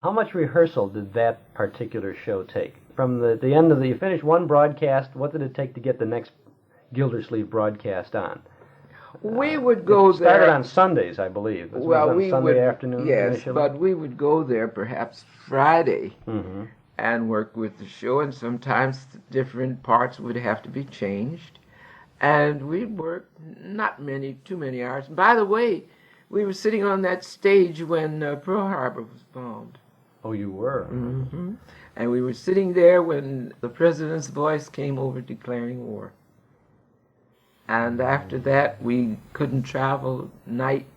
How much rehearsal did that particular show take? From the end of you finished one broadcast, what did it take to get the next Gildersleeve broadcast on? We would go there. It started on Sundays, I believe. We Sunday would, afternoon yes, initially? but we would go there perhaps Friday and work with the show, and sometimes different parts would have to be changed. And we'd work not too many hours. By the way, we were sitting on that stage when Pearl Harbor was bombed. Oh, you were? Mm-hmm. And we were sitting there when the president's voice came over declaring war. And after that, we couldn't travel nights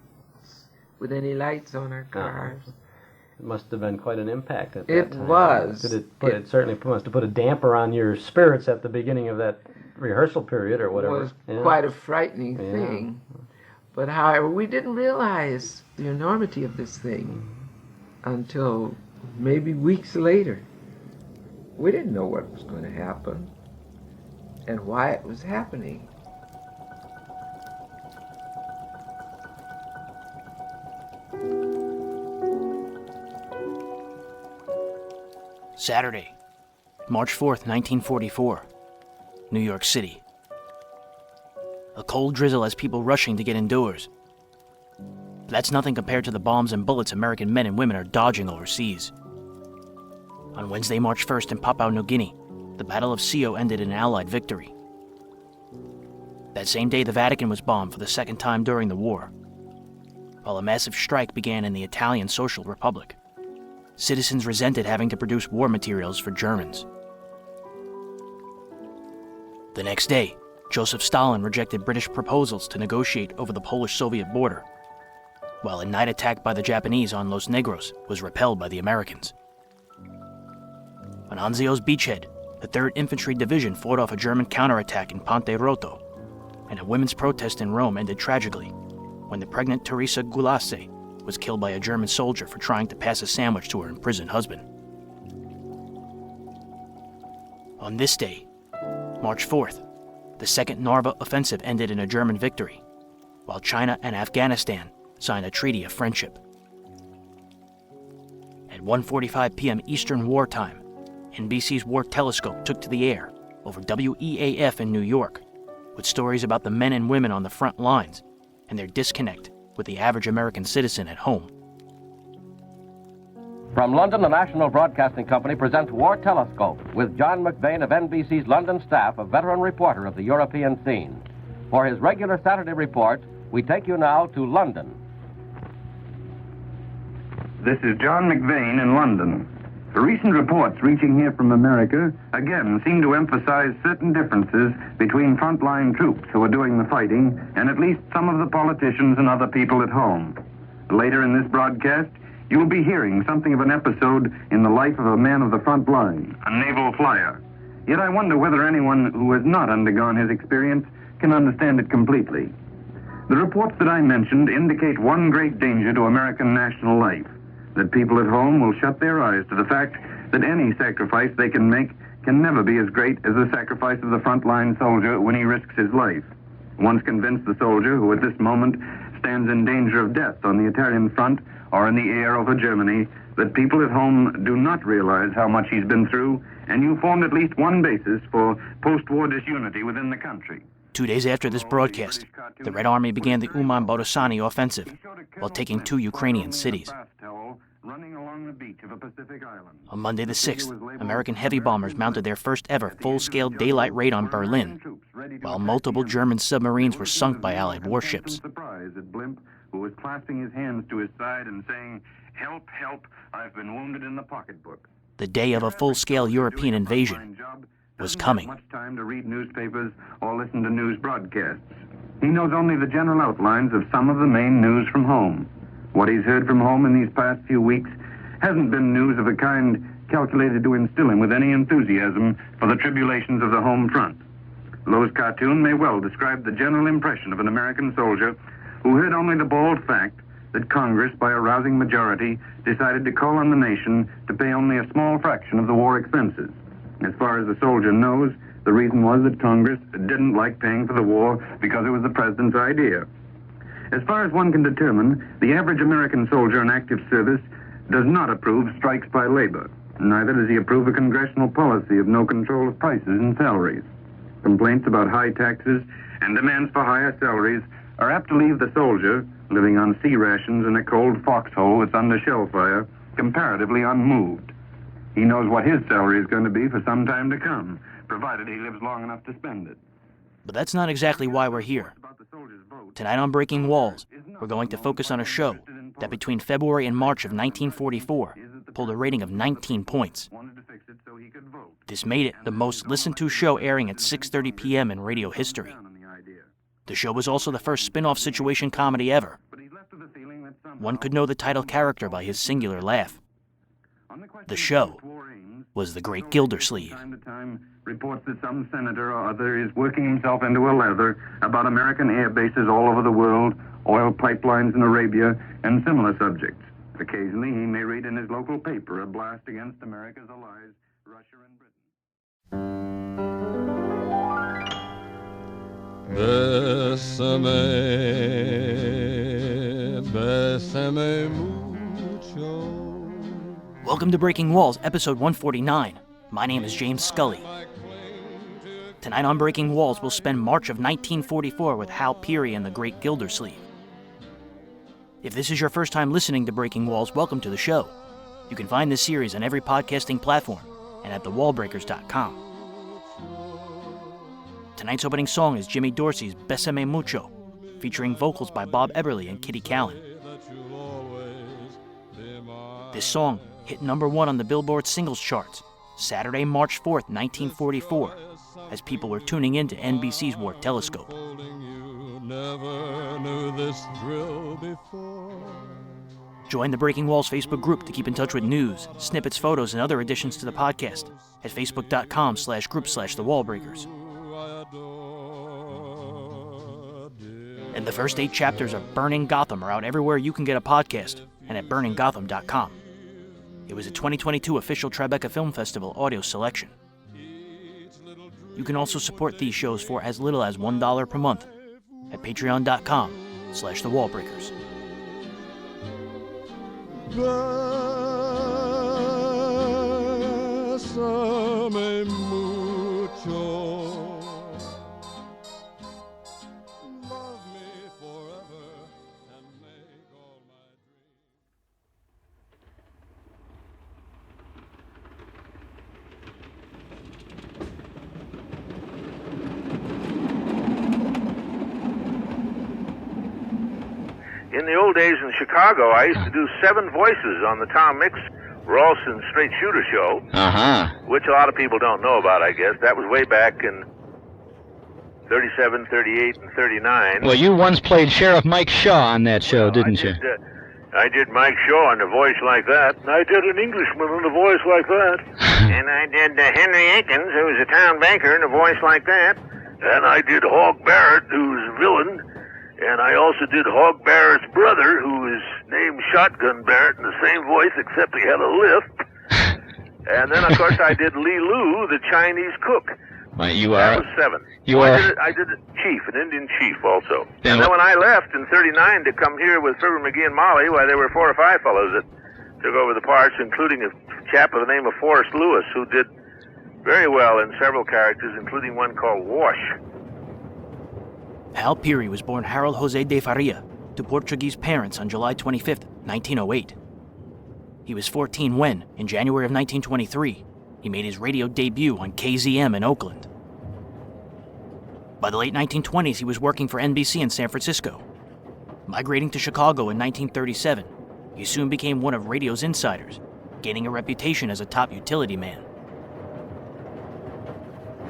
with any lights on our cars. It must have been quite an impact at that time. It was. It certainly must have put a damper on your spirits at the beginning of that rehearsal period or whatever. It was quite a frightening thing. But however, we didn't realize the enormity of this thing until maybe weeks later. We didn't know what was going to happen and why it was happening. Saturday, March 4th, 1944, New York City. A cold drizzle has people rushing to get indoors. But that's nothing compared to the bombs and bullets American men and women are dodging overseas. On Wednesday, March 1st in Papua New Guinea, the Battle of Sio ended in Allied victory. That same day, the Vatican was bombed for the second time during the war, while a massive strike began in the Italian Social Republic. Citizens resented having to produce war materials for Germans. The next day, Joseph Stalin rejected British proposals to negotiate over the Polish-Soviet border, while a night attack by the Japanese on Los Negros was repelled by the Americans. On Anzio's beachhead, the 3rd Infantry Division fought off a German counterattack in Ponte Rotto, and a women's protest in Rome ended tragically when the pregnant Teresa Gullace was killed by a German soldier for trying to pass a sandwich to her imprisoned husband. On this day, March 4th, the Second Narva Offensive ended in a German victory, while China and Afghanistan signed a treaty of friendship. At 1:45 p.m. Eastern Wartime, NBC's War Telescope took to the air over WEAF in New York with stories about the men and women on the front lines and their disconnect with the average American citizen at home. From London, the National Broadcasting Company presents War Telescope with John McVane of NBC's London staff, a veteran reporter of the European scene. For his regular Saturday report, we take you now to London. This is John McVane in London. The recent reports reaching here from America again seem to emphasize certain differences between frontline troops who are doing the fighting and at least some of the politicians and other people at home. Later in this broadcast, you will be hearing something of an episode in the life of a man of the front line, a naval flyer. Yet I wonder whether anyone who has not undergone his experience can understand it completely. The reports that I mentioned indicate one great danger to American national life, that people at home will shut their eyes to the fact that any sacrifice they can make can never be as great as the sacrifice of the frontline soldier when he risks his life. Once convinced the soldier, who at this moment stands in danger of death on the Italian front or in the air over Germany, that people at home do not realize how much he's been through, and you formed at least one basis for post-war disunity within the country. 2 days after this broadcast, the Red Army began the Uman Borosani offensive while taking 2 Ukrainian cities. On Monday the 6th, American heavy bombers mounted their first ever full-scale daylight raid on Berlin, while multiple German submarines were sunk by Allied warships. Surprise at Blimp, who was clasping his hands to his side and saying, "Help, help, I've been wounded in the pocketbook." The day of a full-scale European invasion was coming. Much time to read newspapers or listen to news broadcasts. He knows only the general outlines of some of the main news from home. What he's heard from home in these past few weeks hasn't been news of a kind calculated to instill him with any enthusiasm for the tribulations of the home front. Lowe's cartoon may well describe the general impression of an American soldier who heard only the bald fact that Congress, by a rousing majority, decided to call on the nation to pay only a small fraction of the war expenses. As far as the soldier knows, the reason was that Congress didn't like paying for the war because it was the president's idea. As far as one can determine, the average American soldier in active service does not approve strikes by labor. Neither does he approve a congressional policy of no control of prices and salaries. Complaints about high taxes and demands for higher salaries are apt to leave the soldier, living on sea rations in a cold foxhole that's under shell fire, comparatively unmoved. He knows what his salary is going to be for some time to come, provided he lives long enough to spend it. But that's not exactly why we're here. Tonight on Breaking Walls, we're going to focus on a show that between February and March of 1944 pulled a rating of 19 points. This made it the most listened to show airing at 6:30 p.m. in radio history. The show was also the first spin-off situation comedy ever. One could know the title character by his singular laugh. The show was The Great Gildersleeve. Time to time, reports that some senator or other is working himself into a lather about American air bases all over the world, oil pipelines in Arabia, and similar subjects. Occasionally, he may read in his local paper a blast against America's allies, Russia and Britain. Bésame, bésame mucho. Welcome to Breaking Walls, episode 149. My name is James Scully. Tonight on Breaking Walls, we'll spend March of 1944 with Hal Peary and the Great Gildersleeve. If this is your first time listening to Breaking Walls, welcome to the show. You can find this series on every podcasting platform and at thewallbreakers.com. Tonight's opening song is Jimmy Dorsey's Bésame Mucho, featuring vocals by Bob Eberly and Kitty Callan. This song hit number 1 on the Billboard singles charts Saturday, March 4th, 1944, as people were tuning into NBC's War Telescope. Join the Breaking Walls Facebook group to keep in touch with news, snippets, photos, and other additions to the podcast at facebook.com/group/thewallbreakers. And the first 8 chapters of Burning Gotham are out everywhere you can get a podcast and at burninggotham.com. It was a 2022 official Tribeca Film Festival audio selection. You can also support these shows for as little as $1 per month at patreon.com/thewallbreakers. Bésame mucho. Love me forever and make all my In the old days in Chicago, I used to do 7 voices on the Tom Mix Ralston Straight Shooter show, which a lot of people don't know about, I guess. That was way back in 37, 38, and 39. Well, you once played Sheriff Mike Shaw on that show, didn't you? I did Mike Shaw in a voice like that. And I did an Englishman in a voice like that. And I did Henry Akins, who was a town banker, in a voice like that. And I did Hog Barrett, who was a villain. And I also did Hog Barrett's brother, who was named Shotgun Barrett, in the same voice, except he had a lisp. And then, of course, I did Lee Lou, the Chinese cook. Well, that was 7. I did a chief, an Indian chief, also. And then when I left in 39 to come here with Fibber McGee and Molly, why, there were 4 or 5 fellows that took over the parts, including a chap by the name of Forrest Lewis, who did very well in several characters, including one called Wash. Hal Peary was born Harold Jose de Faria to Portuguese parents on July 25, 1908. He was 14 when, in January of 1923, he made his radio debut on KZM in Oakland. By the late 1920s, he was working for NBC in San Francisco. Migrating to Chicago in 1937, he soon became one of radio's insiders, gaining a reputation as a top utility man.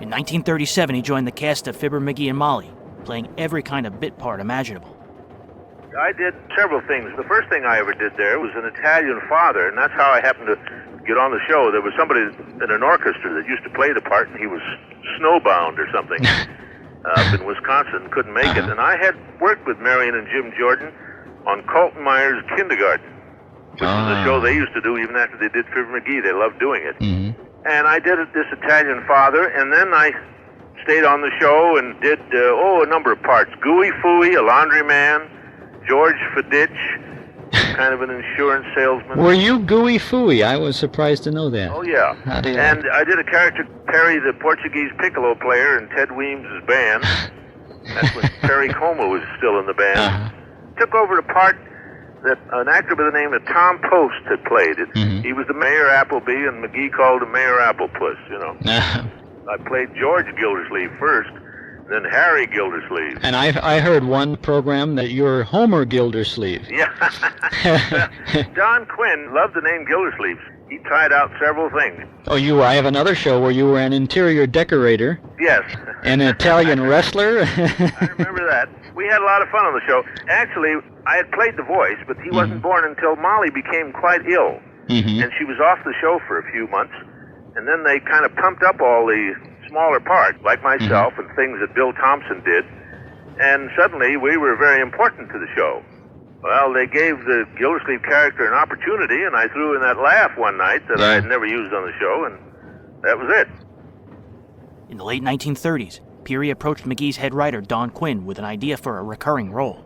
In 1937, he joined the cast of Fibber McGee and Molly, playing every kind of bit part imaginable. I did several things. The first thing I ever did there was an Italian father, and that's how I happened to get on the show. There was somebody in an orchestra that used to play the part, and he was snowbound or something up in Wisconsin, couldn't make it. And I had worked with Marion and Jim Jordan on Colton Meyer's Kindergarten, which was a show they used to do even after they did Fibber McGee. They loved doing it. Mm-hmm. And I did this Italian father, and then I stayed on the show and did, a number of parts. Gooey Fooey, a laundryman, George Faditch, kind of an insurance salesman. Were you Gooey Fooey? I was surprised to know that. Oh, yeah. And I did a character, Perry, the Portuguese piccolo player in Ted Weems' band. That's when Perry Como was still in the band. Uh-huh. Took over the part that an actor by the name of Tom Post had played it. Mm-hmm. He was the Mayor Appleby, and McGee called him Mayor Applepuss, you know. I played George Gildersleeve first, then Harry Gildersleeve. And I heard one program that you're Homer Gildersleeve. Yeah. Don Quinn loved the name Gildersleeve. He tried out several things. Oh, I have another show where you were an interior decorator. Yes. An Italian wrestler. I remember that. We had a lot of fun on the show. Actually, I had played the voice, but he wasn't born until Molly became quite ill. Mm-hmm. And she was off the show for a few months. And then they kind of pumped up all the smaller parts, like myself, and things that Bill Thompson did. And suddenly, we were very important to the show. Well, they gave the Gildersleeve character an opportunity, and I threw in that laugh one night that I had never used on the show, and that was it. In the late 1930s, Peary approached McGee's head writer, Don Quinn, with an idea for a recurring role.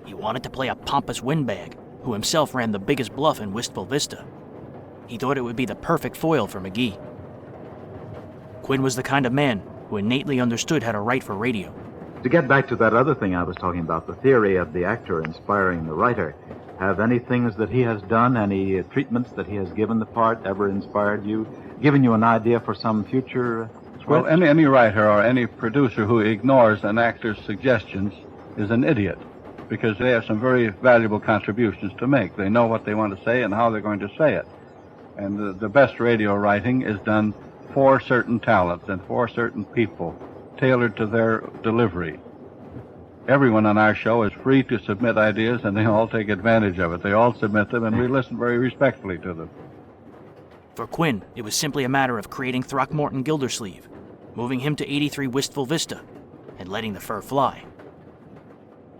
He wanted to play a pompous windbag, who himself ran the biggest bluff in Wistful Vista. He thought it would be the perfect foil for McGee. Quinn was the kind of man who innately understood how to write for radio. To get back to that other thing I was talking about, the theory of the actor inspiring the writer, have any things that he has done, any treatments that he has given the part ever inspired you, given you an idea for some future script? Well, any writer or any producer who ignores an actor's suggestions is an idiot, because they have some very valuable contributions to make. They know what they want to say and how they're going to say it. And the best radio writing is done for certain talents and for certain people, tailored to their delivery. Everyone on our show is free to submit ideas, and they all take advantage of it. They all submit them, and we listen very respectfully to them. For Quinn, it was simply a matter of creating Throckmorton Gildersleeve, moving him to 83 Wistful Vista, and letting the fur fly.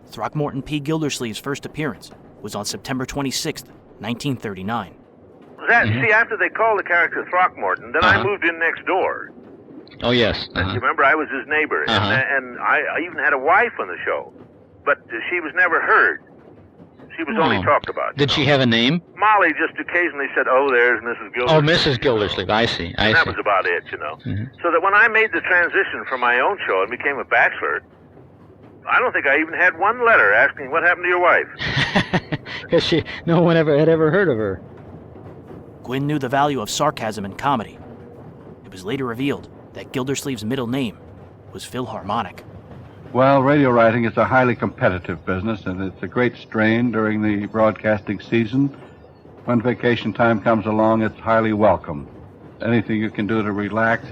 Throckmorton P. Gildersleeve's first appearance was on September 26, 1939. See, after they called the character Throckmorton, then I moved in next door. Oh, yes. You remember, I was his neighbor, and I even had a wife on the show, but she was never heard. She was only talked about. Did she have a name? Molly just occasionally said, "Oh, there's Mrs. Gildersleeve." Oh, Mrs. Gildersleeve, I see. And that was about it, you know. So that when I made the transition from my own show and became a bachelor, I don't think I even had one letter asking what happened to your wife. Because no one had ever heard of her. Quinn knew the value of sarcasm in comedy. It was later revealed that Gildersleeve's middle name was Philharmonic. Well, radio writing is a highly competitive business, and it's a great strain during the broadcasting season. When vacation time comes along, it's highly welcome. Anything you can do to relax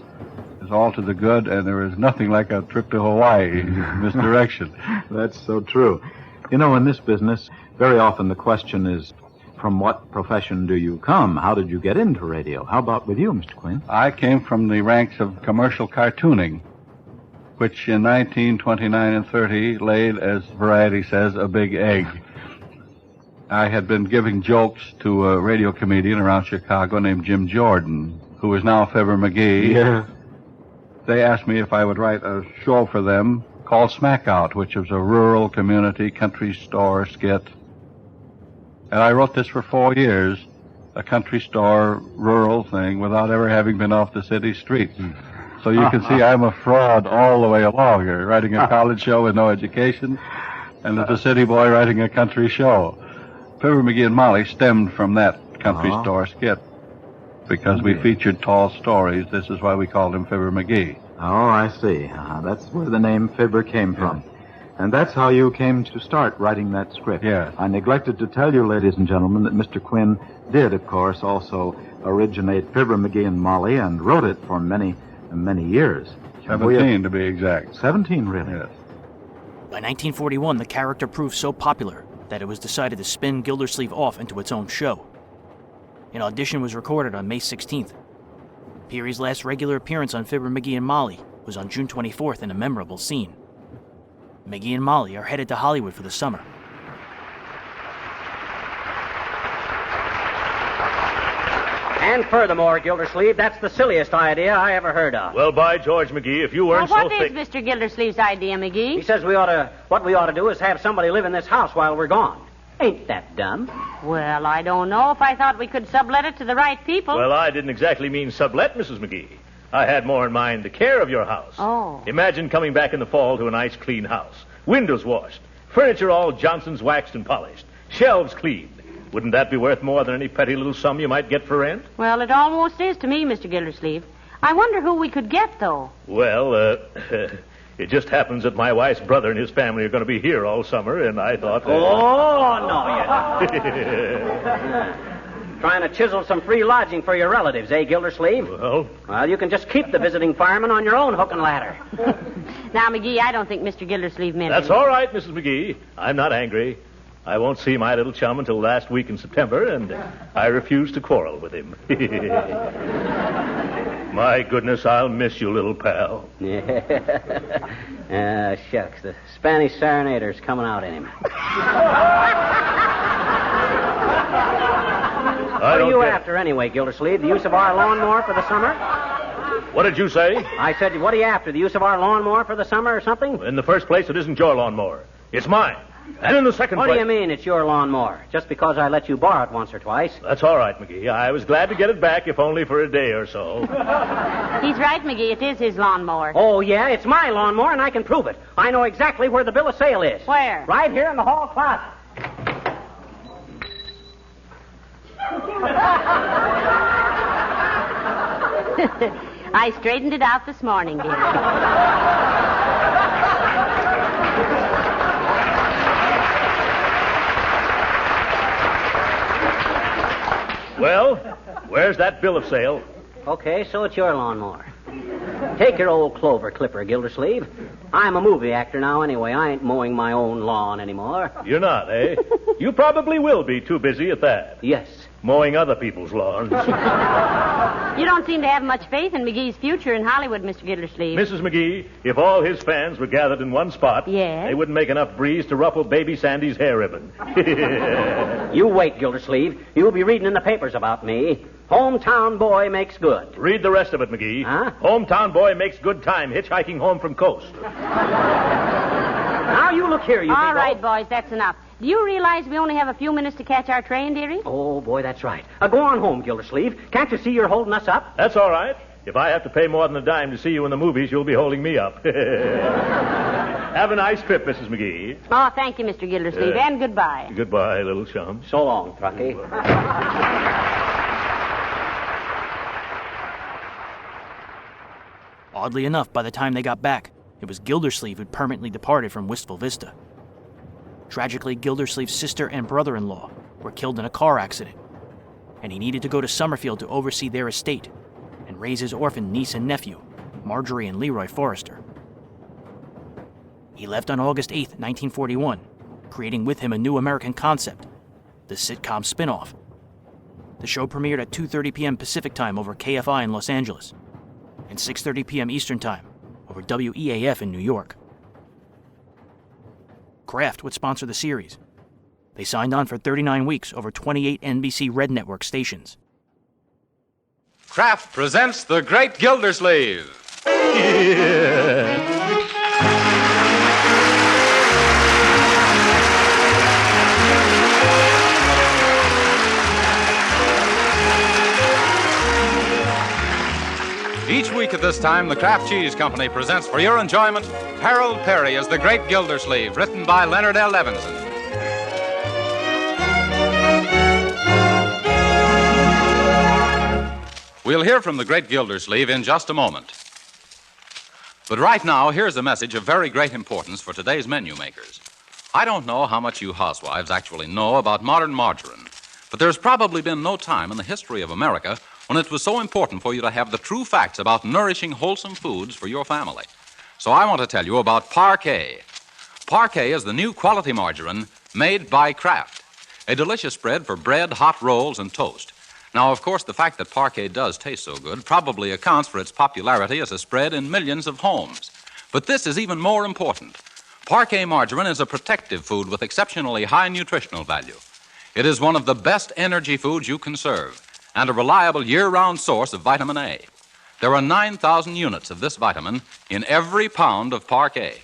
is all to the good, and there is nothing like a trip to Hawaii in this direction. That's so true. You know, in this business, very often the question is, from what profession do you come? How did you get into radio? How about with you, Mr. Quinn? I came from the ranks of commercial cartooning, which in 1929 and 30 laid, as Variety says, a big egg. I had been giving jokes to a radio comedian around Chicago named Jim Jordan, who is now Fibber McGee. Yeah. They asked me if I would write a show for them called Smack Out, which was a rural community country store skit. And I wrote this for 4 years, a country store rural thing, without ever having been off the city streets. So you can see I'm a fraud all the way along here, writing a college show with no education, and as a city boy writing a country show. Fibber McGee and Molly stemmed from that country store skit, because we featured tall stories. This is why we called him Fibber McGee. Oh, I see. That's where the name Fibber came from. And that's how you came to start writing that script. Yes. I neglected to tell you, ladies and gentlemen, that Mr. Quinn did, of course, also originate Fibber McGee and Molly and wrote it for many, many years. 17 to be exact. 17, really? Yes. By 1941, the character proved so popular that it was decided to spin Gildersleeve off into its own show. An audition was recorded on May 16th. Peary's last regular appearance on Fibber McGee and Molly was on June 24th in a memorable scene. McGee and Molly are headed to Hollywood for the summer. And furthermore, Gildersleeve, that's the silliest idea I ever heard of. Well, by George, McGee, if you weren't What is Mr. Gildersleeve's idea, McGee? He says what we ought to do is have somebody live in this house while we're gone. Ain't that dumb? Well, I don't know if I thought we could sublet it to the right people. Well, I didn't exactly mean sublet, Mrs. McGee. I had more in mind the care of your house. Oh. Imagine coming back in the fall to a nice, clean house. Windows washed. Furniture all Johnson's waxed and polished. Shelves cleaned. Wouldn't that be worth more than any petty little sum you might get for rent? Well, it almost is to me, Mr. Gildersleeve. I wonder who we could get, though. Well, it just happens that my wife's brother and his family are going to be here all summer, and I thought... Oh, no, you don't. Trying to chisel some free lodging for your relatives, eh, Gildersleeve? Well, you can just keep the visiting fireman on your own hook and ladder. Now, McGee, I don't think Mr. Gildersleeve meant That's all right, Mrs. McGee. I'm not angry. I won't see my little chum until last week in September, and I refuse to quarrel with him. My goodness, I'll miss you, little pal. Yeah. Shucks, the Spanish serenader's coming out in him. What are you after anyway, Gildersleeve? The use of our lawnmower for the summer? What did you say? I said, what are you after? The use of our lawnmower for the summer or something? In the first place, it isn't your lawnmower. It's mine. And in the second place... What do you mean it's your lawnmower? Just because I let you borrow it once or twice? That's all right, McGee. I was glad to get it back, if only for a day or so. He's right, McGee. It is his lawnmower. Oh, yeah? It's my lawnmower, and I can prove it. I know exactly where the bill of sale is. Where? Right here in the hall closet. I straightened it out this morning, dear. Well, where's that bill of sale? Okay, so it's your lawnmower. Take your old clover clipper, Gildersleeve. I'm a movie actor now anyway. I ain't mowing my own lawn anymore. You're not, eh? You probably will be too busy at that. Yes. Mowing other people's lawns. You don't seem to have much faith in McGee's future in Hollywood, Mr. Gildersleeve. Mrs. McGee, if all his fans were gathered in one spot, yes, they wouldn't make enough breeze to ruffle baby Sandy's hair ribbon. You wait, Gildersleeve. You'll be reading in the papers about me. Hometown boy makes good. Read the rest of it, McGee. Huh? Hometown boy makes good time hitchhiking home from coast. Now you look here, you All big right, old... boys, that's enough. Do you realize we only have a few minutes to catch our train, dearie? Oh, boy, that's right. Go on home, Gildersleeve. Can't you see you're holding us up? That's all right. If I have to pay more than a dime to see you in the movies, you'll be holding me up. Have a nice trip, Mrs. McGee. Oh, thank you, Mr. Gildersleeve, and goodbye. Goodbye, little chum. So long, Truckee. Oddly enough, by the time they got back, it was Gildersleeve who'd permanently departed from Wistful Vista. Tragically, Gildersleeve's sister and brother-in-law were killed in a car accident, and he needed to go to Summerfield to oversee their estate and raise his orphan niece and nephew, Marjorie and Leroy Forrester. He left on August 8, 1941, creating with him a new American concept, the Sitcom spin-off. The show premiered at 2:30 p.m. Pacific Time over KFI in Los Angeles, and 6:30 p.m. Eastern Time over WEAF in New York. Kraft would sponsor the series. They signed on for 39 weeks over 28 NBC Red Network stations. Kraft presents The Great Gildersleeve. Each week at this time, the Kraft Cheese Company presents for your enjoyment Harold Perry as The Great Gildersleeve, written by Leonard L. Levinson. We'll hear from The Great Gildersleeve in just a moment. But right now, here's a message of very great importance for today's menu makers. I don't know how much you housewives actually know about modern margarine, but there's probably been no time in the history of America when it was so important for you to have the true facts about nourishing, wholesome foods for your family. So I want to tell you about Parquet. Parquet is the new quality margarine made by Kraft, a delicious spread for bread, hot rolls, and toast. Now, of course, the fact that Parquet does taste so good probably accounts for its popularity as a spread in millions of homes. But this is even more important. Parquet margarine is a protective food with exceptionally high nutritional value. It is one of the best energy foods you can serve, and a reliable year-round source of vitamin A. There are 9,000 units of this vitamin in every pound of Parquet.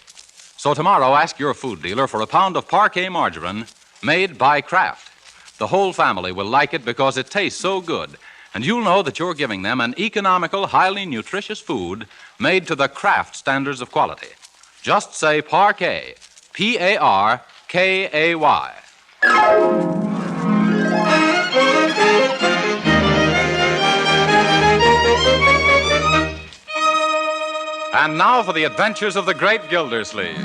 So tomorrow, ask your food dealer for a pound of Parquet margarine made by Kraft. The whole family will like it because it tastes so good, and you'll know that you're giving them an economical, highly nutritious food made to the Kraft standards of quality. Just say Parkay, P-A-R-K-A-Y. And now for the adventures of the great Gildersleeve.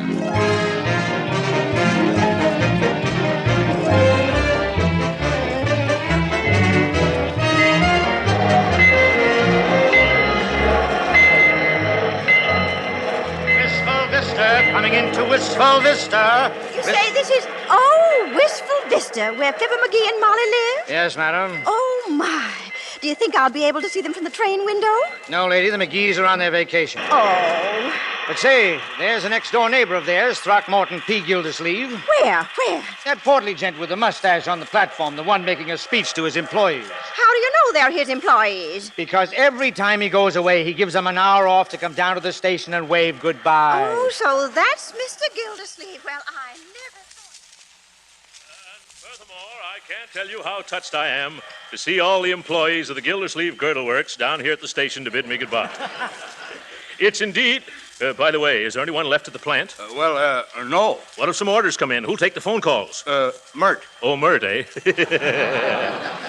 Wistful Vista, coming into Wistful Vista. You say this is... Oh, Wistful Vista, where Fibber McGee and Molly live? Yes, madam. Oh, my. Do you think I'll be able to see them from the train window? No, lady, the McGees are on their vacation. Oh. But say, there's a next-door neighbor of theirs, Throckmorton P. Gildersleeve. Where? That portly gent with the mustache on the platform, the one making a speech to his employees. How do you know they're his employees? Because every time he goes away, he gives them an hour off to come down to the station and wave goodbye. Oh, so that's Mr. Gildersleeve. Well, I never... Furthermore, I can't tell you how touched I am to see all the employees of the Gildersleeve Girdle Works down here at the station to bid me goodbye. It's indeed... by the way, is there anyone left at the plant? No. What if some orders come in? Who'll take the phone calls? Mert. Oh, Mert, eh?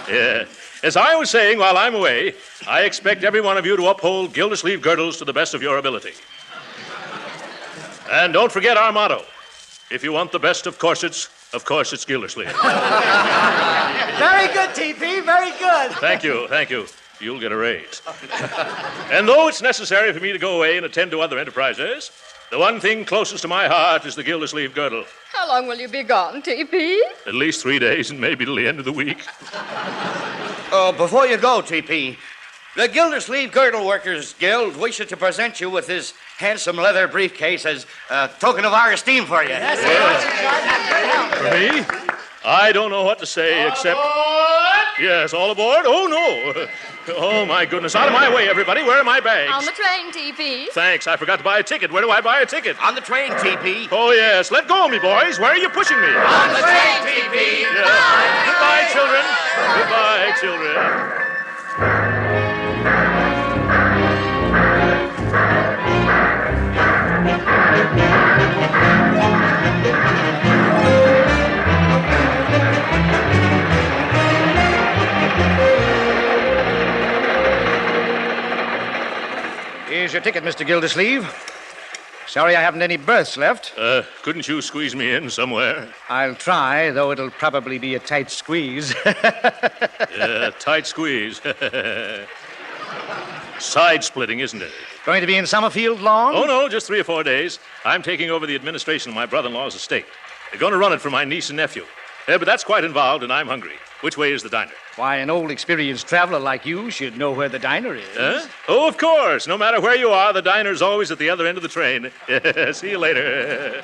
Yeah. As I was saying while I'm away, I expect every one of you to uphold Gildersleeve girdles to the best of your ability. And don't forget our motto. If you want the best of corsets, of course it's Gildersleeve. Very good, TP, very good. Thank you. You'll get a raise. And though it's necessary for me to go away and attend to other enterprises, the one thing closest to my heart is the Gildersleeve girdle. How long will you be gone, TP? At least 3 days and maybe till the end of the week. Before you go, TP, the Gildersleeve Girdle Workers Guild wishes to present you with this handsome leather briefcase as a token of our esteem for you. For me? I don't know what to say except... Yes, all aboard? Oh, no. Oh, my goodness. Out of my way, everybody. Where are my bags? On the train, TP. Thanks. I forgot to buy a ticket. Where do I buy a ticket? On the train, TP. Oh, yes. Let go of me, boys. Where are you pushing me? On the train, TP. Yes. Goodbye, children. Goodbye, children. Here's your ticket, Mr. Gildersleeve. Sorry I haven't any berths left. Couldn't you squeeze me in somewhere? I'll try, though it'll probably be a tight squeeze. Yeah, tight squeeze. Side-splitting, isn't it? Going to be in Summerfield long? Oh, no, just 3 or 4 days. I'm taking over the administration of my brother-in-law's estate. They're going to run it for my niece and nephew. But that's quite involved, and I'm hungry. Which way is the diner? Why, an old experienced traveler like you should know where the diner is. Oh, of course. No matter where you are, the diner's always at the other end of the train. See you later.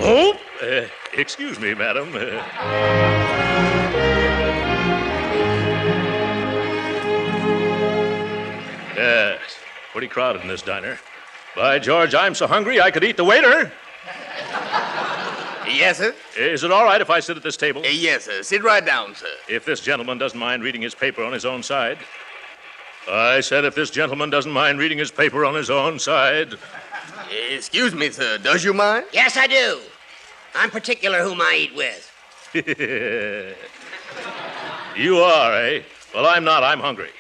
Oh, excuse me, madam. Yes, pretty crowded in this diner. By George, I'm so hungry I could eat the waiter. Yes, sir? Is it all right if I sit at this table? Yes, sir. Sit right down, sir. If this gentleman doesn't mind reading his paper on his own side. I said if this gentleman doesn't mind reading his paper on his own side. Excuse me, sir. Does you mind? Yes, I do. I'm particular whom I eat with. You are, eh? Well, I'm not. I'm hungry.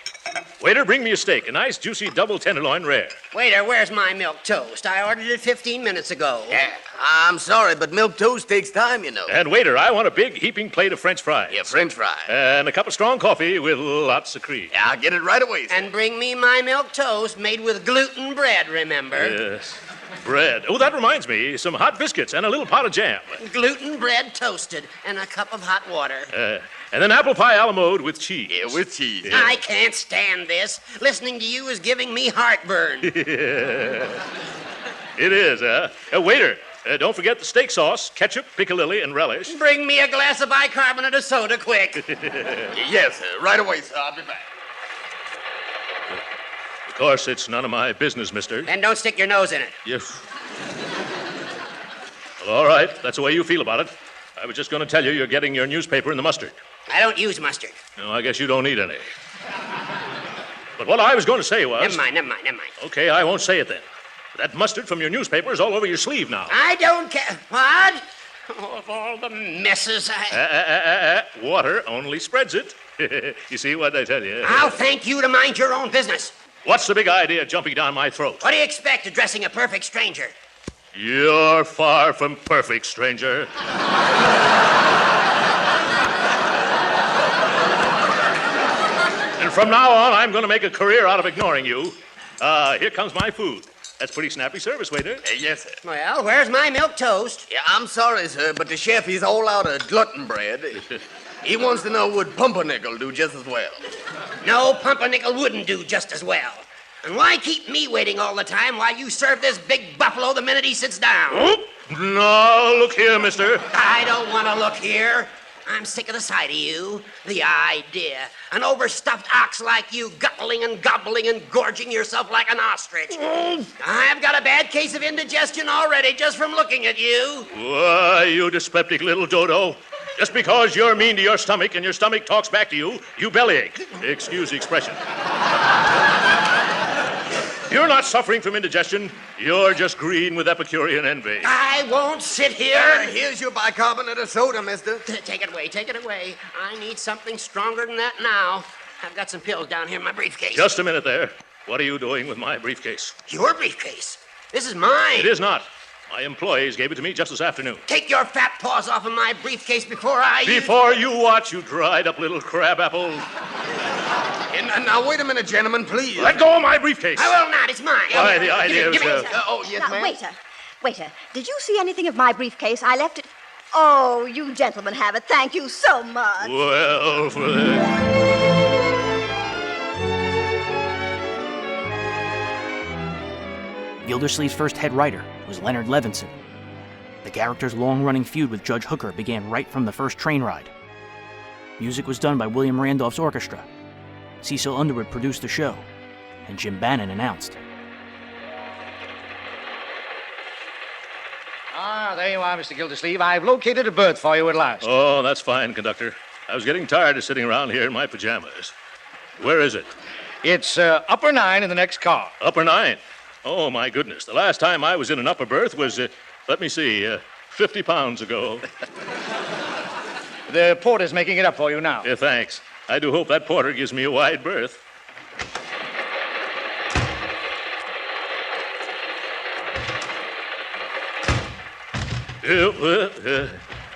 Waiter, bring me a steak, a nice, juicy double tenderloin rare. Waiter, where's my milk toast? I ordered it 15 minutes ago. Yeah, I'm sorry, but milk toast takes time, you know. And waiter, I want a big heaping plate of French fries. Yeah, French fries. And a cup of strong coffee with lots of cream. Yeah, I'll get it right away, sir. And bring me my milk toast made with gluten bread, remember? Yes. Bread. Oh, that reminds me. Some hot biscuits and a little pot of jam. Gluten bread toasted and a cup of hot water. And then apple pie a la mode with cheese. Yeah, with cheese. Yeah. I can't stand this. Listening to you is giving me heartburn. It is, huh? Waiter, Don't forget the steak sauce, ketchup, piccalilli, and relish. Bring me a glass of bicarbonate of soda, quick. Yes, sir. Right away, sir. I'll be back. Of course, it's none of my business, mister. And don't stick your nose in it. Yes. Well, all right. That's the way you feel about it. I was just going to tell you you're getting your newspaper in the mustard. I don't use mustard. No, I guess you don't need any. But what I was going to say was... Never mind. Okay, I won't say it then. That mustard from your newspaper is all over your sleeve now. I don't care. What? Oh, of all the messes Water only spreads it. You see what I tell you? I'll thank you to mind your own business. What's the big idea jumping down my throat? What do you expect addressing a perfect stranger? You're far from perfect, stranger. And from now on, I'm going to make a career out of ignoring you. Here comes my food. That's pretty snappy service, waiter. Yes, sir. Well, where's my milk toast? Yeah, I'm sorry, sir, but the chef, he's all out of glutton bread. He wants to know would pumpernickel do just as well. No, pumpernickel wouldn't do just as well. And why keep me waiting all the time while you serve this big buffalo the minute he sits down? Oh, no, look here, mister. I don't want to look here. I'm sick of the sight of you. The idea. An overstuffed ox like you, guttling and gobbling and gorging yourself like an ostrich. I've got a bad case of indigestion already just from looking at you. Why, you dyspeptic little dodo. Just because you're mean to your stomach and your stomach talks back to you, you bellyache. Excuse the expression. You're not suffering from indigestion. You're just green with Epicurean envy. I won't sit here. Here's your bicarbonate of soda, mister. Take it away. I need something stronger than that now. I've got some pills down here in my briefcase. Just a minute there. What are you doing with my briefcase? Your briefcase? This is mine. It is not. My employees gave it to me just this afternoon. Take your fat paws off of my briefcase before I... Before you watch, you dried up little crabapple. Now, wait a minute, gentlemen, please. Let go of my briefcase. I will not. It's mine. Why, the idea is... oh, yes, now, ma'am. Waiter, did you see anything of my briefcase? I left it... Oh, you gentlemen have it. Thank you so much. Well, for that... Gildersleeve's first head writer was Leonard Levinson. The character's long-running feud with Judge Hooker began right from the first train ride. Music was done by William Randolph's orchestra. Cecil Underwood produced the show, and Jim Bannon announced. Ah, there you are, Mr. Gildersleeve. I've located a berth for you at last. Oh, that's fine, conductor. I was getting tired of sitting around here in my pajamas. Where is it? It's upper 9 in the next car. Upper 9? Oh, my goodness. The last time I was in an upper berth was, 50 pounds ago. The porter's making it up for you now. Yeah, thanks. I do hope that porter gives me a wide berth.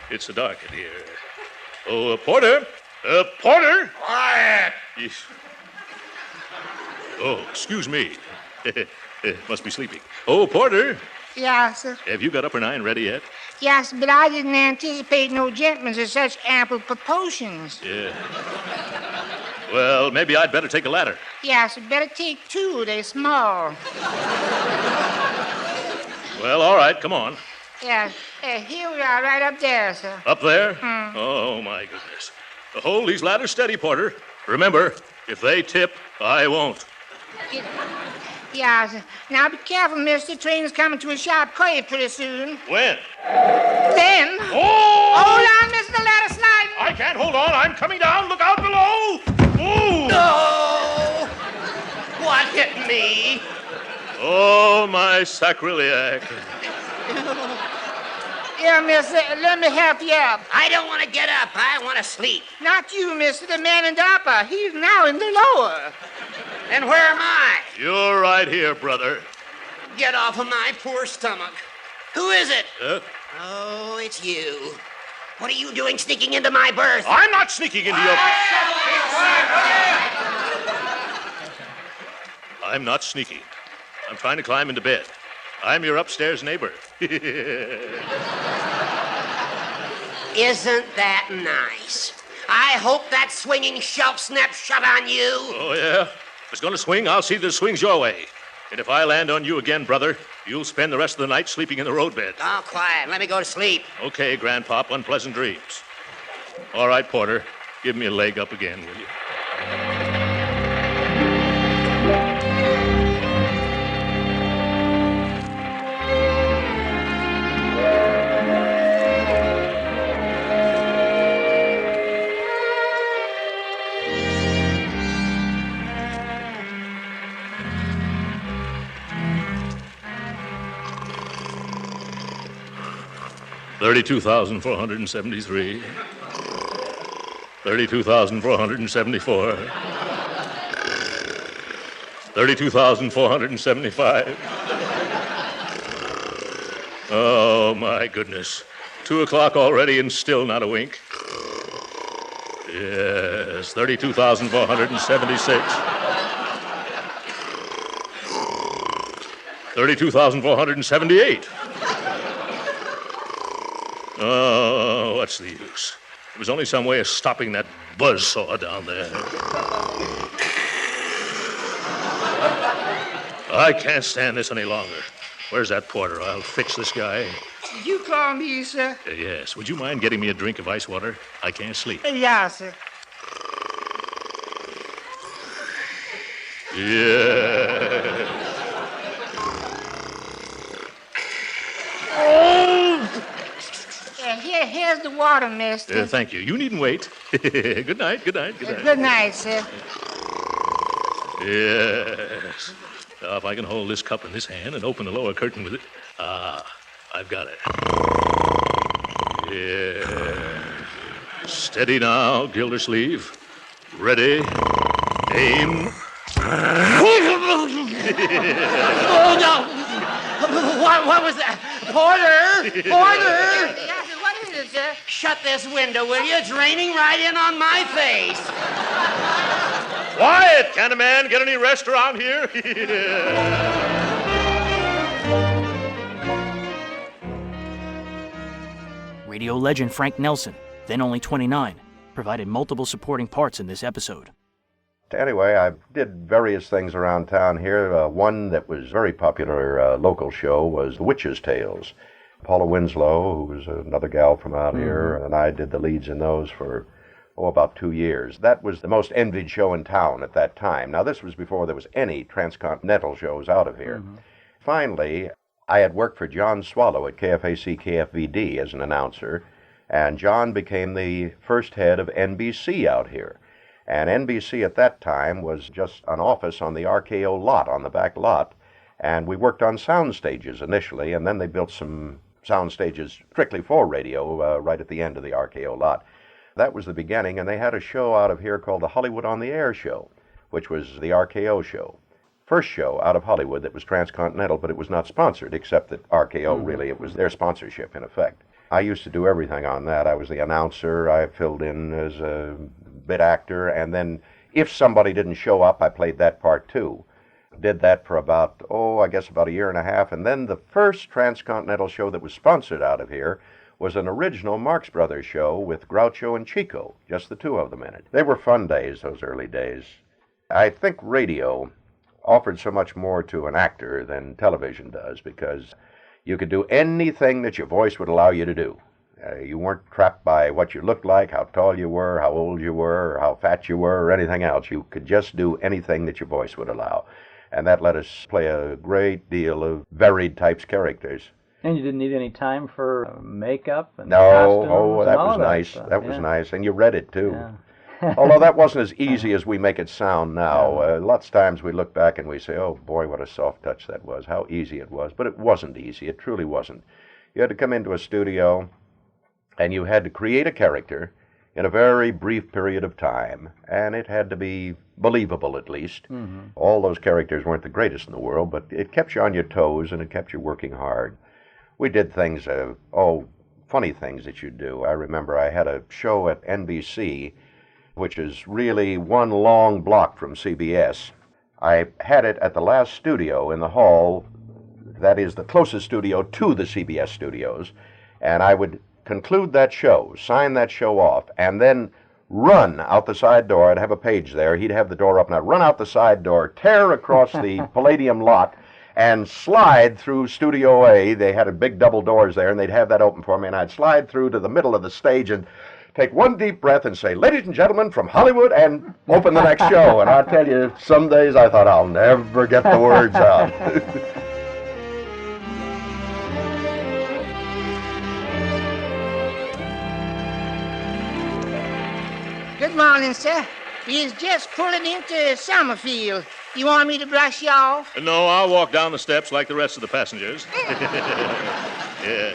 It's so dark in here. Oh, porter! Porter! Quiet! Oh, excuse me. Must be sleeping. Oh, porter! Yes, sir. Have you got upper 9 ready yet? Yes, but I didn't anticipate no gentlemen of such ample proportions. Yeah. Well, maybe I'd better take a ladder. Yes, better take 2. They're small. Well, all right, come on. Yes, here we are, right up there, sir. Up there? Oh, my goodness. Hold these ladders steady, porter. Remember, if they tip, I won't. Yes. Now be careful, mister. Train's coming to a sharp curve pretty soon. When? Then. Oh! Hold on, mister. Let us slide. I can't hold on. I'm coming down. Look out below. Ooh! No! What hit me? Oh, my sacrilege. Yeah, mister. Let me help you up. I don't want to get up. I want to sleep. Not you, mister. The man in the upper. He's now in the lower. And where am I? You're right here, brother. Get off of my poor stomach. Who is it? Oh, it's you. What are you doing sneaking into my berth? I'm not sneaking into your... I'm not sneaking. I'm trying to climb into bed. I'm your upstairs neighbor. Isn't that nice? I hope that swinging shelf snaps shut on you. Oh, yeah? If it's going to swing, I'll see that it swings your way. And if I land on you again, brother, You'll spend the rest of the night sleeping in the roadbed. Oh, quiet. Let me go to sleep. Okay, Grandpop, unpleasant dreams. All right, Porter, give me a leg up again, will you? 32,473. 32,474. 32,475. Oh, my goodness. 2 o'clock already and still not a wink. Yes, 32,476. 32,478. Oh, what's the use? There was only some way of stopping that buzzsaw down there. I can't stand this any longer. Where's that porter? I'll fix this guy. Did you call me, sir? Yes. Would you mind getting me a drink of ice water? I can't sleep. Yeah, sir. Yeah. Here's the water, mister. Thank you. You needn't wait. Good night, good night, good night. Good night, sir. Yes. Now, if I can hold this cup in this hand and open the lower curtain with it. I've got it. Yeah. Steady now, Gildersleeve. Ready. Aim. Oh, no! What was that? Porter! Porter! What is it, sir? Shut this window, will you? It's raining right in on my face. Quiet! Can a man get any rest around here? Radio legend Frank Nelson, then only 29, provided multiple supporting parts in this episode. Anyway, I did various things around town here. One that was very popular local show was The Witch's Tales. Paula Winslow, who was another gal from out here, and I did the leads in those for, about 2 years. That was the most envied show in town at that time. Now, this was before there was any transcontinental shows out of here. Finally, I had worked for John Swallow at KFAC KFVD as an announcer, and John became the first head of NBC out here. And NBC at that time was just an office on the RKO lot, on the back lot, and we worked on sound stages initially, and then they built some sound stages strictly for radio right at the end of the RKO lot. That was the beginning, and they had a show out of here called the Hollywood on the Air show, which was the RKO show. First show out of Hollywood that was transcontinental, but it was not sponsored, except that RKO really, it was their sponsorship in effect. I used to do everything on that. I was the announcer, I filled in as a bit actor, and then if somebody didn't show up, I played that part too. Did that for about, about a year and a half, and then the first transcontinental show that was sponsored out of here was an original Marx Brothers show with Groucho and Chico, just the two of them in it. They were fun days, those early days. I think radio offered so much more to an actor than television does, because you could do anything that your voice would allow you to do. You weren't trapped by what you looked like, how tall you were, how old you were, or how fat you were, or anything else. You could just do anything that your voice would allow. And that let us play a great deal of varied types characters. And you didn't need any time for makeup and costumes? No, that was nice. That was nice. And you read it, too. Although that wasn't as easy as we make it sound now. Lots of times we look back and we say, oh, boy, what a soft touch that was, how easy it was. But it wasn't easy. It truly wasn't. You had to come into a studio, and you had to create a character in a very brief period of time, and it had to be believable at least. All those characters weren't the greatest in the world, but it kept you on your toes, and it kept you working hard. We did things, funny things that you'd do. I remember I had a show at NBC, which is really one long block from CBS. I had it at the last studio in the hall, that is the closest studio to the CBS studios, and I would conclude that show, sign that show off, and then run out the side door. I'd have a page there. He'd have the door up, and I'd run out the side door, tear across the Palladium lot, and slide through Studio A. They had a big double doors there, and they'd have that open for me, and I'd slide through to the middle of the stage and take one deep breath and say, "Ladies and gentlemen from Hollywood," and open the next show. And I tell you, some days I thought, I'll never get the words out. Good morning, sir. He's just pulling into Summerfield. You want me to brush you off? No, I'll walk down the steps like the rest of the passengers. Yeah.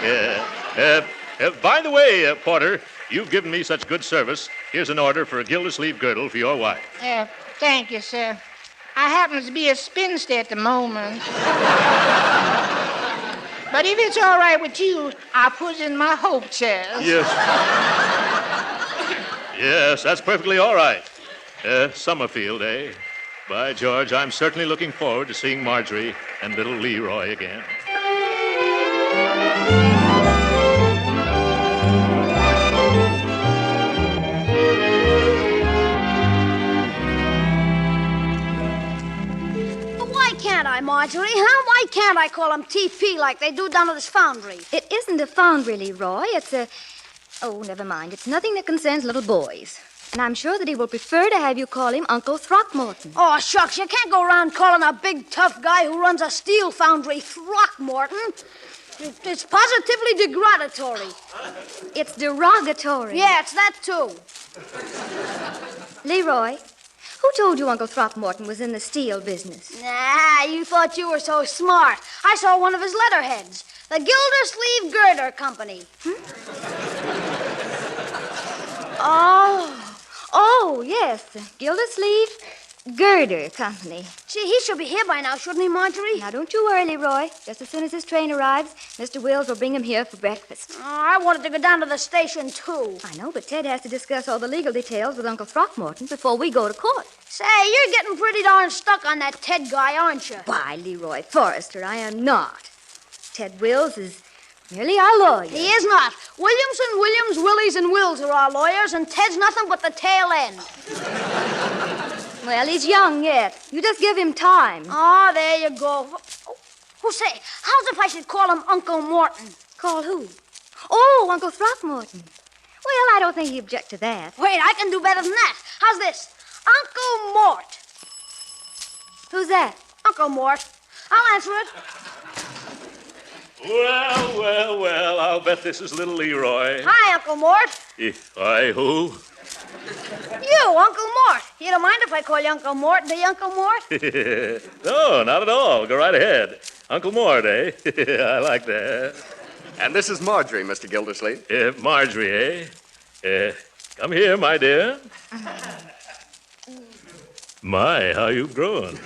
Yeah. By the way, Porter, you've given me such good service. Here's an order for a Gildersleeve girdle for your wife. Thank you, sir. I happen to be a spinster at the moment. But if it's all right with you, I'll put it in my hope chest. Yes. Yes, that's perfectly all right. Summerfield, eh? By George, I'm certainly looking forward to seeing Marjorie and little Leroy again. Why can't I, Marjorie? Huh? Why can't I call them TP like they do down at this foundry? It isn't a foundry, Leroy. It's a... Oh, never mind. It's nothing that concerns little boys. And I'm sure that he will prefer to have you call him Uncle Throckmorton. Oh, shucks, you can't go around calling a big, tough guy who runs a steel foundry Throckmorton. It's positively degradatory. It's derogatory. Yeah, it's that, too. Leroy, who told you Uncle Throckmorton was in the steel business? Nah, you thought you were so smart. I saw one of his letterheads. The Gildersleeve Girder Company. Oh, yes, the Gildersleeve Girder Company. See, he should be here by now, shouldn't he, Marjorie? Now, don't you worry, Leroy. Just as soon as his train arrives, Mr. Wills will bring him here for breakfast. Oh, I wanted to go down to the station, too. I know, but Ted has to discuss all the legal details with Uncle Throckmorton before we go to court. Say, you're getting pretty darn stuck on that Ted guy, aren't you? Why, Leroy Forrester, I am not. Ted Wills is merely our lawyer. He is not. Williamson, Williams, Willies, and Wills are our lawyers, and Ted's nothing but the tail end. Well, he's young yet. You just give him time. Oh, there you go. Oh, say, how's if I should call him Uncle Morton? Call who? Oh, Uncle Throckmorton. Well, I don't think he'd object to that. Wait, I can do better than that. How's this? Uncle Mort. Who's that? Uncle Mort. I'll answer it. Well, I'll bet this is little Leroy. Hi, Uncle Mort. Hi, who? You, Uncle Mort. You don't mind if I call you Uncle Mort, do you, Uncle Mort? No, not at all. Go right ahead. Uncle Mort, eh? I like that. And this is Marjorie, Mr. Gildersleeve. Marjorie, eh? Come here, my dear. My, how you've grown.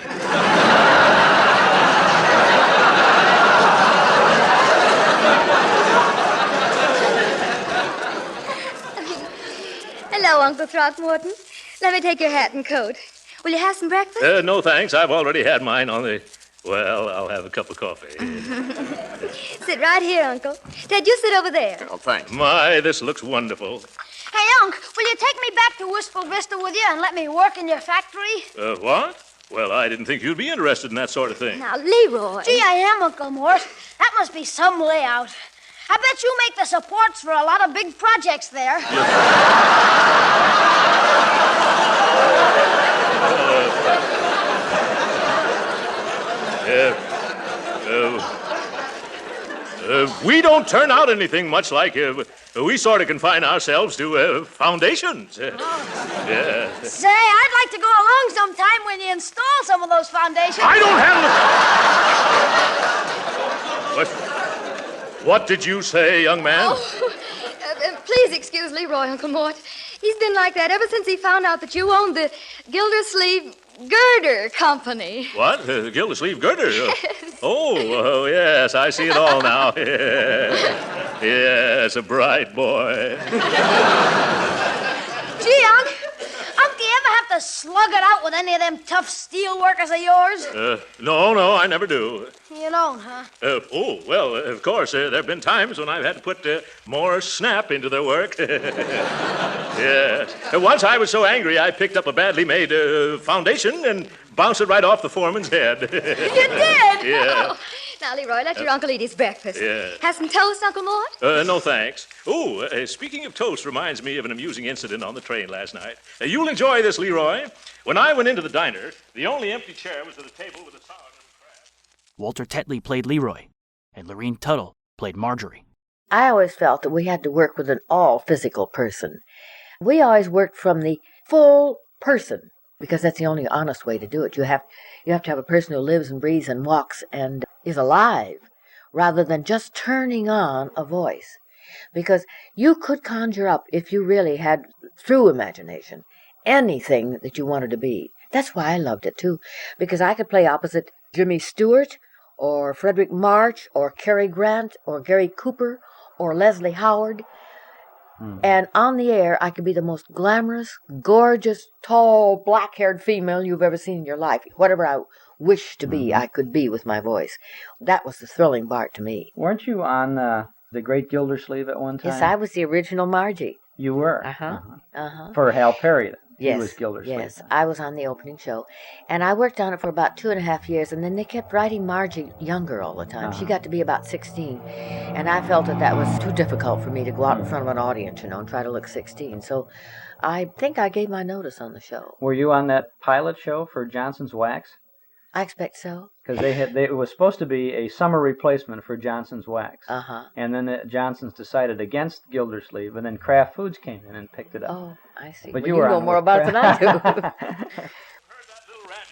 Hello, Uncle Throckmorton. Let me take your hat and coat. Will you have some breakfast? No, thanks. I've already had mine on the... Well, I'll have a cup of coffee. Sit right here, Uncle. Ted, you sit over there. Oh, thanks. My, this looks wonderful. Hey, Unc, will you take me back to Wistful Vista with you and let me work in your factory? What? Well, I didn't think you'd be interested in that sort of thing. Now, Leroy. Gee, I am, Uncle Mort. That must be some layout. I bet you make the supports for a lot of big projects there. We don't turn out anything much like... we sort of confine ourselves to foundations. Yeah. Say, I'd like to go along sometime when you install some of those foundations. I don't have... What did you say, young man? Oh, please excuse Leroy, Uncle Mort. He's been like that ever since he found out that you owned the Gildersleeve Girder Company. What? The Gildersleeve Girder? Yes. Oh, yes, I see it all now. Yes, a bright boy. Gee, Unc, do you ever have to slug it out with any of them tough steel workers of yours? No, I never do. You don't, huh? Well, of course, there have been times when I've had to put more snap into their work. Yes. Once I was so angry, I picked up a badly made foundation and bounced it right off the foreman's head. You did? Yeah. Oh. Now, Leroy, let your uncle eat his breakfast. Yeah. Have some toast, Uncle Mort? No, thanks. Speaking of toast reminds me of an amusing incident on the train last night. You'll enjoy this, Leroy. When I went into the diner, the only empty chair was at a table with a salad and crab. Walter Tetley played Leroy, and Lorene Tuttle played Marjorie. I always felt that we had to work with an all-physical person. We always worked from the full person, because that's the only honest way to do it. You have to have a person who lives and breathes and walks and is alive, rather than just turning on a voice. Because you could conjure up, if you really had, through imagination, anything that you wanted to be. That's why I loved it, too, because I could play opposite Jimmy Stewart, or Frederick March, or Cary Grant, or Gary Cooper, or Leslie Howard. And on the air, I could be the most glamorous, gorgeous, tall, black-haired female you've ever seen in your life. Whatever I wished to be, I could be with my voice. That was the thrilling part to me. Weren't you on the Great Gildersleeve at one time? Yes, I was the original Margie. You were? Uh-huh. For Hal Perry, then. Yes, He was Gildersleeve. yes. I was on the opening show. And I worked on it for about 2.5 years, and then they kept writing Margie younger all the time. She got to be about 16. And I felt that was too difficult for me to go out in front of an audience, and try to look 16. So I think I gave my notice on the show. Were you on that pilot show for Johnson's Wax? I expect so. Because it was supposed to be a summer replacement for Johnson's Wax. And then Johnson's decided against Gildersleeve, and then Kraft Foods came in and picked it up. Oh, I see. But well, you know more about it than I do.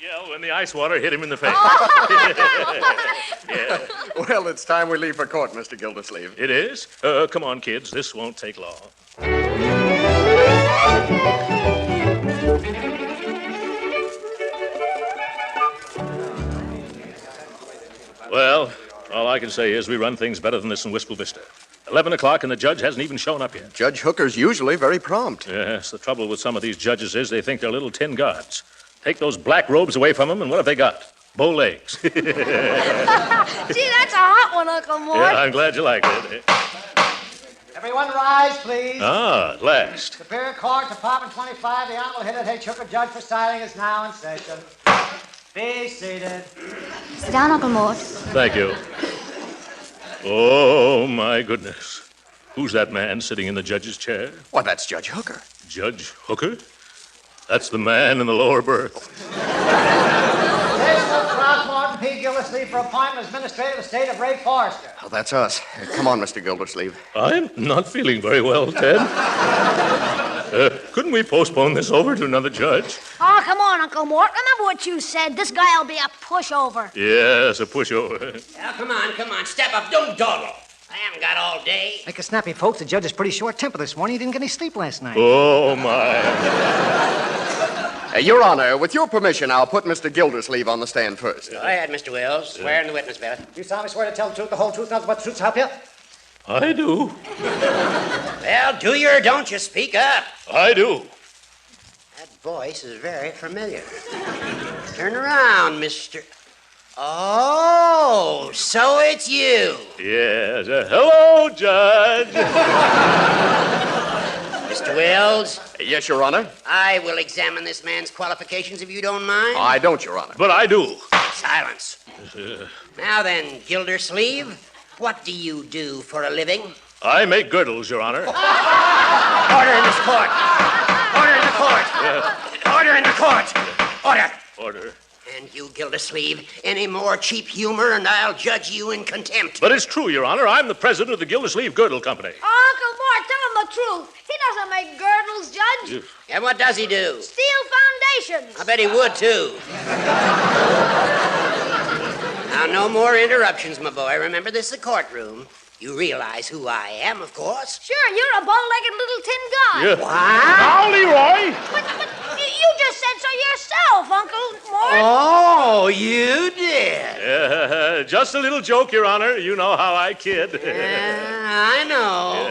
Yell when the ice water hit him in the face. Yeah. Well, it's time we leave for court, Mr. Gildersleeve. It is? Come on, kids. This won't take long. Well, all I can say is we run things better than this in Wistful Vista. 11 o'clock and the judge hasn't even shown up yet. Judge Hooker's usually very prompt. Yes, the trouble with some of these judges is they think they're little tin gods. Take those black robes away from them, and what have they got? Bow legs. Gee, that's a hot one, Uncle Mort. Yeah, I'm glad you like it. Everyone rise, please. At last. Superior Court, Department 25, the Honorable Hilliard H. Hooker, judge presiding, is now in session. Be seated. Sit down, Uncle Mort. Thank you. Oh, my goodness. Who's that man sitting in the judge's chair? Why, that's Judge Hooker. Judge Hooker? That's the man in the lower berth. Case of Throckmorton P. Gildersleeve for appointment as Administrator of the State of Ray Forrester. Oh, that's us. Come on, Mr. Gildersleeve. I'm not feeling very well, Ted. Couldn't we postpone this over to another judge? Oh, come on, Uncle Mort. Remember what you said. This guy'll be a pushover. Yes, a pushover. Now, come on. Step up. Don't dawdle. I haven't got all day. Make a snappy, folks. The judge is pretty short-tempered this morning. He didn't get any sleep last night. Oh, my. Your Honor, with your permission, I'll put Mr. Gildersleeve on the stand first. Go ahead, Mr. Wells. Swear in the witness, Bella. You solemnly swear to tell the truth, the whole truth, nothing but the truth to help you? I do. Well, do you or don't you speak up? I do. That voice is very familiar. Turn around, Mr. Oh, so it's you. Yes. Hello, Judge. Mr. Wells? Yes, Your Honor. I will examine this man's qualifications if you don't mind. I don't, Your Honor. But I do. Silence. Now then, Gildersleeve, what do you do for a living? I make girdles, Your Honor. Order in this court. Order in the court. Order in the court. Order. Order. And you, Gildersleeve, any more cheap humor and I'll judge you in contempt. But it's true, Your Honor. I'm the president of the Gildersleeve Girdle Company. Oh, Uncle Mort, tell him the truth. He doesn't make girdles, Judge. And what does he do? Steel foundations. I bet he would, too. Now, no more interruptions, my boy. Remember, this is a courtroom. You realize who I am, of course. Sure, you're a bow-legged little tin god. Yeah. What? Now, Leroy! But you just said so yourself, Uncle Mort. Oh, you did. Just a little joke, Your Honor. You know how I kid. I know.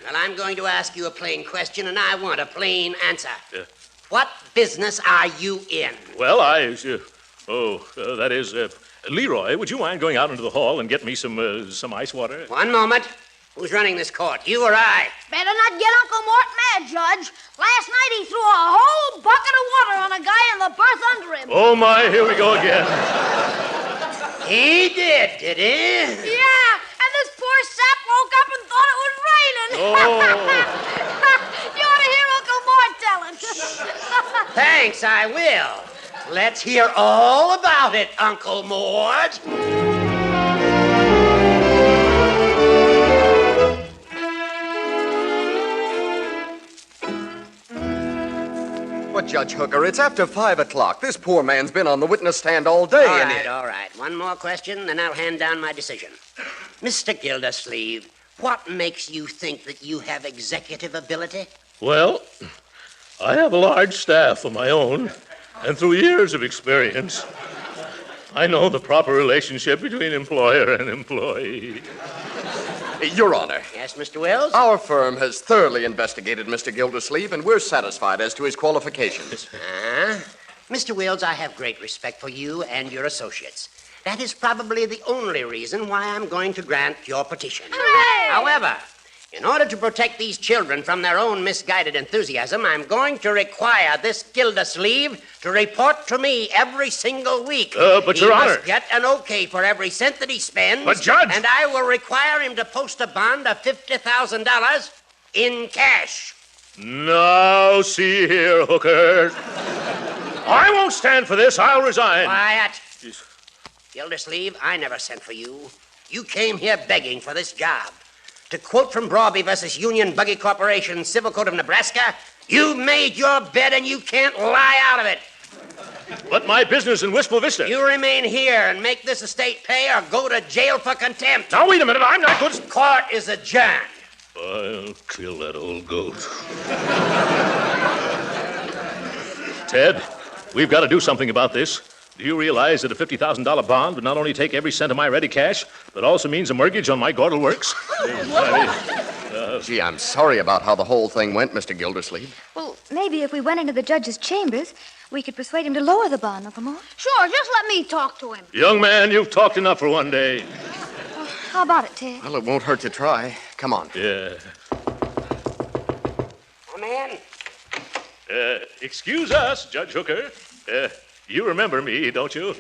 Well, I'm going to ask you a plain question, and I want a plain answer. What business are you in? Well, that is, Leroy, would you mind going out into the hall and get me some ice water? One moment. Who's running this court, you or I? Better not get Uncle Mort mad, Judge. Last night he threw a whole bucket of water on a guy in the berth under him. Oh, my, here we go again. He did he? Yeah, and this poor sap woke up and thought it was raining. Oh. You ought to hear Uncle Mort tell it. Thanks, I will. Let's hear all about it, Uncle Mort. But, Judge Hooker, it's after 5 o'clock. This poor man's been on the witness stand all day. All right. One more question, then I'll hand down my decision. Mr. Gildersleeve, what makes you think that you have executive ability? Well, I have a large staff of my own, and through years of experience, I know the proper relationship between employer and employee. Your Honor. Yes, Mr. Wells? Our firm has thoroughly investigated Mr. Gildersleeve, and we're satisfied as to his qualifications. Mr. Wells, I have great respect for you and your associates. That is probably the only reason why I'm going to grant your petition. Hooray! However, in order to protect these children from their own misguided enthusiasm, I'm going to require this Gildersleeve to report to me every single week. But, Your Honor... He must get an okay for every cent that he spends. But, Judge... And I will require him to post a bond of $50,000 in cash. Now, see here, Hooker. I won't stand for this. I'll resign. Quiet. Gildersleeve, I never sent for you. You came here begging for this job. To quote from Brawby versus Union Buggy Corporation, Civil Code of Nebraska, you made your bed and you can't lie out of it. But my business in Wistful Vista... You remain here and make this estate pay or go to jail for contempt. Now, wait a minute. I'm not going to... Court is adjourned. I'll kill that old goat. Ted, we've got to do something about this. Do you realize that a $50,000 bond would not only take every cent of my ready cash, but also means a mortgage on my Gordle Works? Gee, I'm sorry about how the whole thing went, Mr. Gildersleeve. Well, maybe if we went into the judge's chambers, we could persuade him to lower the bond, Uncle Mort. Sure, just let me talk to him. Young man, you've talked enough for one day. Well, how about it, Ted? Well, it won't hurt to try. Come on. Yeah. Come in. Excuse us, Judge Hooker. You remember me, don't you?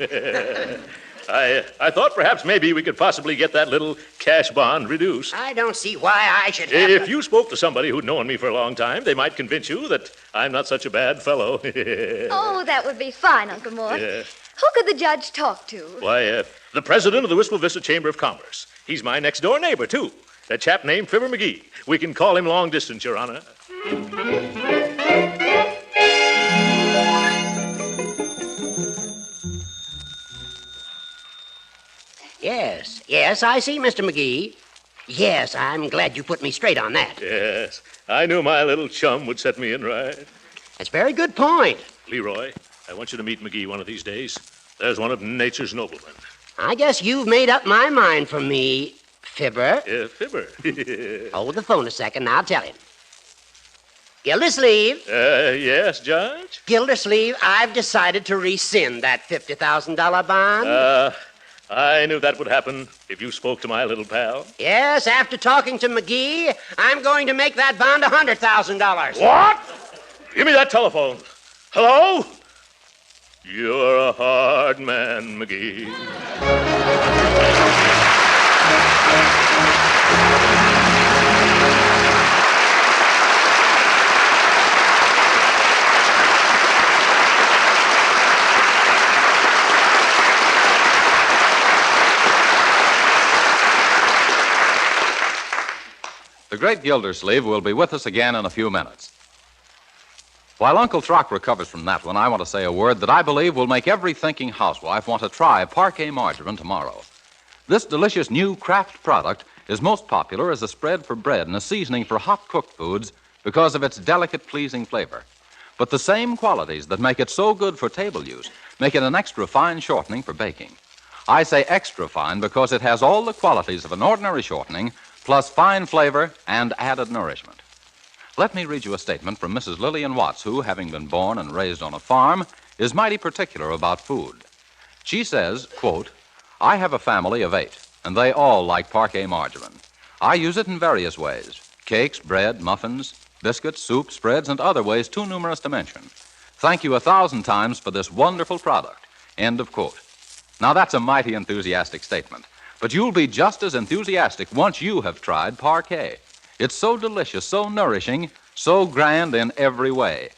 I thought perhaps maybe we could possibly get that little cash bond reduced. I don't see why I should have... If you spoke to somebody who'd known me for a long time, they might convince you that I'm not such a bad fellow. Oh, that would be fine, Uncle Mort. Yeah. Who could the judge talk to? Why, the president of the Wistful Vista Chamber of Commerce. He's my next-door neighbor, too. A chap named Fibber McGee. We can call him long distance, Your Honor. Yes, I see, Mr. McGee. Yes, I'm glad you put me straight on that. Yes, I knew my little chum would set me in right. That's a very good point. Leroy, I want you to meet McGee one of these days. There's one of nature's noblemen. I guess you've made up my mind for me, Fibber. Fibber. Hold the phone a second, I'll tell him. Gildersleeve. Yes, Judge? Gildersleeve, I've decided to rescind that $50,000 bond. I knew that would happen if you spoke to my little pal. Yes, after talking to McGee, I'm going to make that bond $100,000. What? Give me that telephone. Hello? You're a hard man, McGee. The great Gildersleeve will be with us again in a few minutes. While Uncle Throck recovers from that one, I want to say a word that I believe will make every thinking housewife want to try Parquet margarine tomorrow. This delicious new Kraft product is most popular as a spread for bread and a seasoning for hot cooked foods because of its delicate, pleasing flavor. But the same qualities that make it so good for table use make it an extra fine shortening for baking. I say extra fine because it has all the qualities of an ordinary shortening, plus fine flavor and added nourishment. Let me read you a statement from Mrs. Lillian Watts, who, having been born and raised on a farm, is mighty particular about food. She says, quote, I have a family of 8, and they all like parquet margarine. I use it in various ways: cakes, bread, muffins, biscuits, soup, spreads, and other ways too numerous to mention. Thank you 1,000 times for this wonderful product. End of quote. Now, that's a mighty enthusiastic statement, but you'll be just as enthusiastic once you have tried parquet. It's so delicious, so nourishing, so grand in every way.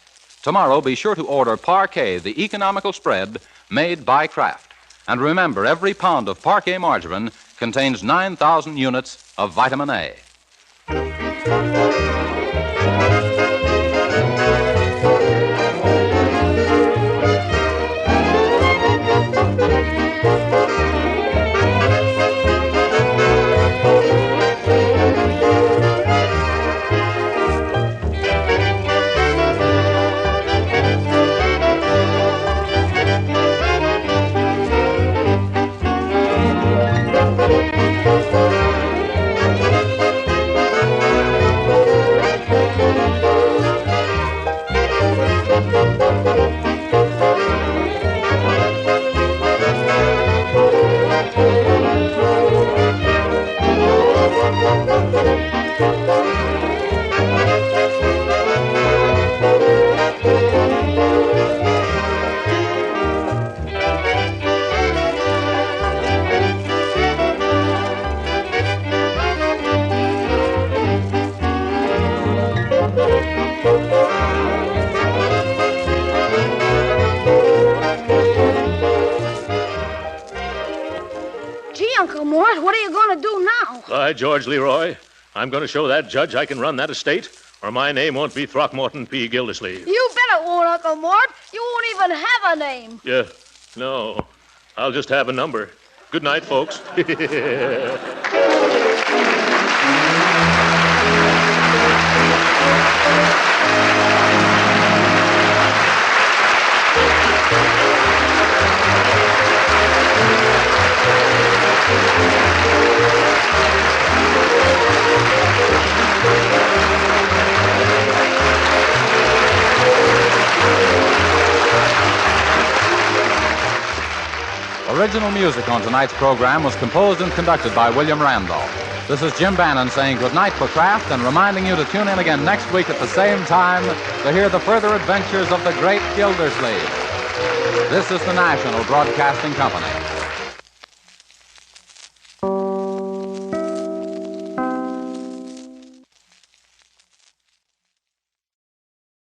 Tomorrow, be sure to order parquet, the economical spread made by Kraft. And remember, every pound of parquet margarine contains 9,000 units of vitamin A. Uncle Mort, what are you going to do now? By George Leroy, I'm going to show that judge I can run that estate, or my name won't be Throckmorton P. Gildersleeve. You bet it won't, Uncle Mort. You won't even have a name. Yeah, no. I'll just have a number. Good night, folks. Original music on tonight's program was composed and conducted by William Randolph. This is Jim Bannon saying goodnight for Kraft and reminding you to tune in again next week at the same time to hear the further adventures of the great Gildersleeve. This is the National Broadcasting Company.